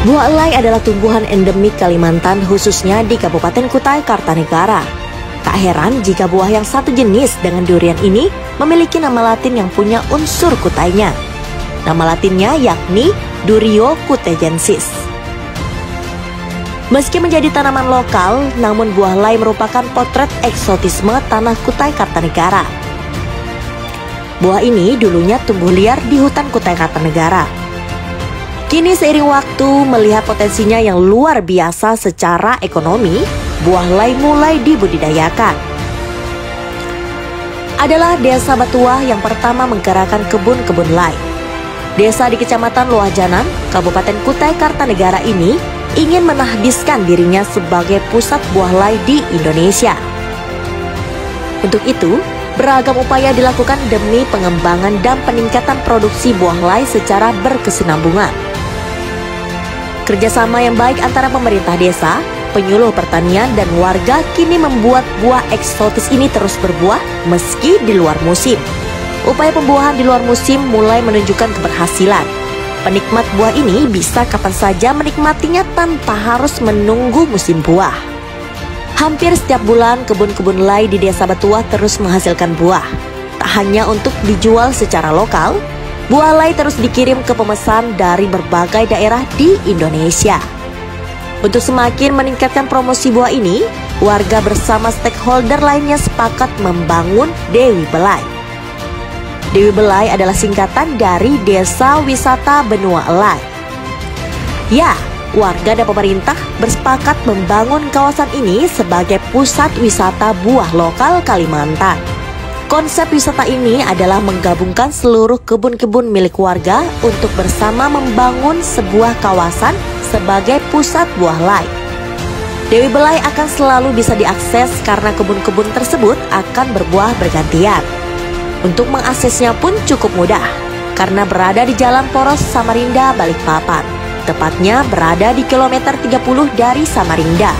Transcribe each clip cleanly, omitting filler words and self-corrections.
Buah elai adalah tumbuhan endemik Kalimantan, khususnya di Kabupaten Kutai Kartanegara. Tak heran jika buah yang satu jenis dengan durian ini memiliki nama latin yang punya unsur kutainya. Nama latinnya yakni Durio kutejensis. Meski menjadi tanaman lokal, namun buah elai merupakan potret eksotisme tanah Kutai Kartanegara. Buah ini dulunya tumbuh liar di hutan Kutai Kartanegara. Kini seiring waktu melihat potensinya yang luar biasa secara ekonomi, buah elai mulai dibudidayakan. Adalah Desa Batuah yang pertama menggerakkan kebun-kebun elai. Desa di Kecamatan Loajanan, Kabupaten Kutai Kartanegara ini ingin menahdiskan dirinya sebagai pusat buah elai di Indonesia. Untuk itu, beragam upaya dilakukan demi pengembangan dan peningkatan produksi buah elai secara berkesinambungan. Kerjasama yang baik antara pemerintah desa, penyuluh pertanian, dan warga kini membuat buah eksotis ini terus berbuah meski di luar musim. Upaya pembuahan di luar musim mulai menunjukkan keberhasilan. Penikmat buah ini bisa kapan saja menikmatinya tanpa harus menunggu musim buah. Hampir setiap bulan kebun-kebun elai di Desa Batuah terus menghasilkan buah. Tak hanya untuk dijual secara lokal, buah elai terus dikirim ke pemesan dari berbagai daerah di Indonesia. Untuk semakin meningkatkan promosi buah ini, warga bersama stakeholder lainnya sepakat membangun Dewi Belai. Dewi Belai adalah singkatan dari Desa Wisata Benua Elai. Ya, warga dan pemerintah bersepakat membangun kawasan ini sebagai pusat wisata buah lokal Kalimantan. Konsep wisata ini adalah menggabungkan seluruh kebun-kebun milik warga untuk bersama membangun sebuah kawasan sebagai pusat buah elai. Dewi Belai akan selalu bisa diakses karena kebun-kebun tersebut akan berbuah bergantian. Untuk mengaksesnya pun cukup mudah karena berada di Jalan Poros Samarinda Balikpapan. Tepatnya berada di kilometer 30 dari Samarinda.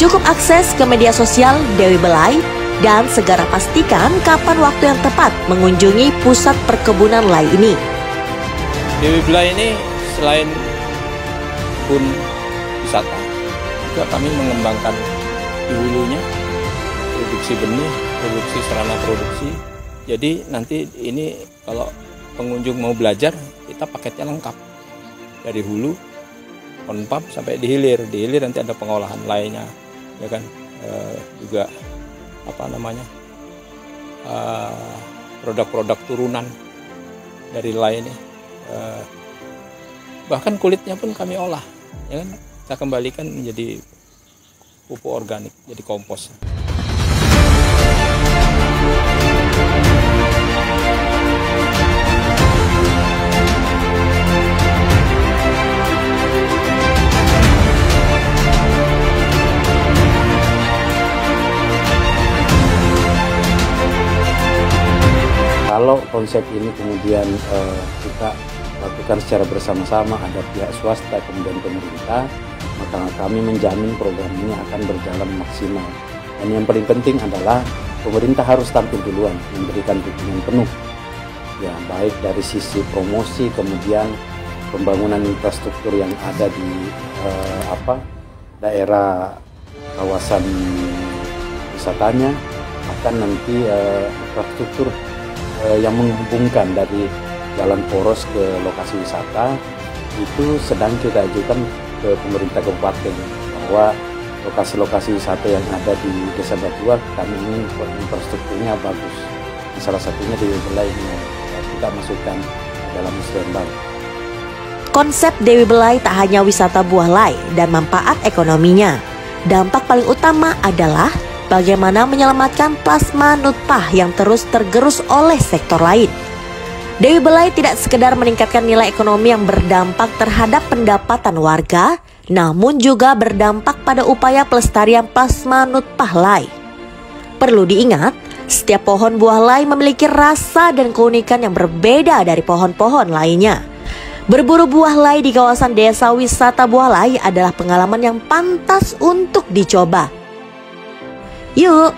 Cukup akses ke media sosial Dewi Belai dan segera pastikan kapan waktu yang tepat mengunjungi pusat perkebunan elai ini. Dewi Belai ini selain kebun wisata, juga kami mengembangkan di hulunya, produksi benih, produksi sarana produksi. Jadi nanti ini kalau pengunjung mau belajar, kita paketnya lengkap. Dari hulu, on pump sampai di hilir. Di hilir nanti ada pengolahan lainnya, ya kan, juga produk-produk turunan dari elai ini, bahkan kulitnya pun kami olah, ya kan, kita kembalikan menjadi pupuk organik, jadi kompos. Kalau konsep ini kemudian kita lakukan secara bersama-sama, ada pihak swasta kemudian pemerintah, maka kami menjamin program ini akan berjalan maksimal. Dan yang paling penting adalah pemerintah harus tampil duluan, memberikan dukungan penuh, ya, baik dari sisi promosi, kemudian pembangunan infrastruktur yang ada di daerah kawasan wisatanya, akan nanti infrastruktur yang menghubungkan dari jalan poros ke lokasi wisata itu sedang kita ajukan ke pemerintah kabupaten bahwa lokasi-lokasi wisata yang ada di Desa Batuah kami ingin infrastrukturnya bagus. Salah satunya Dewi Belai yang kita masukkan dalam musrenbang. Konsep Dewi Belai tak hanya wisata buah elai dan manfaat ekonominya. Dampak paling utama adalah bagaimana menyelamatkan plasma nutpah yang terus tergerus oleh sektor lain. Dewi Belai tidak sekedar meningkatkan nilai ekonomi yang berdampak terhadap pendapatan warga, namun juga berdampak pada upaya pelestarian plasma nutpah elai. Perlu diingat, setiap pohon buah elai memiliki rasa dan keunikan yang berbeda dari pohon-pohon lainnya. Berburu buah elai di kawasan Desa Wisata Buah Elai adalah pengalaman yang pantas untuk dicoba. Yuk,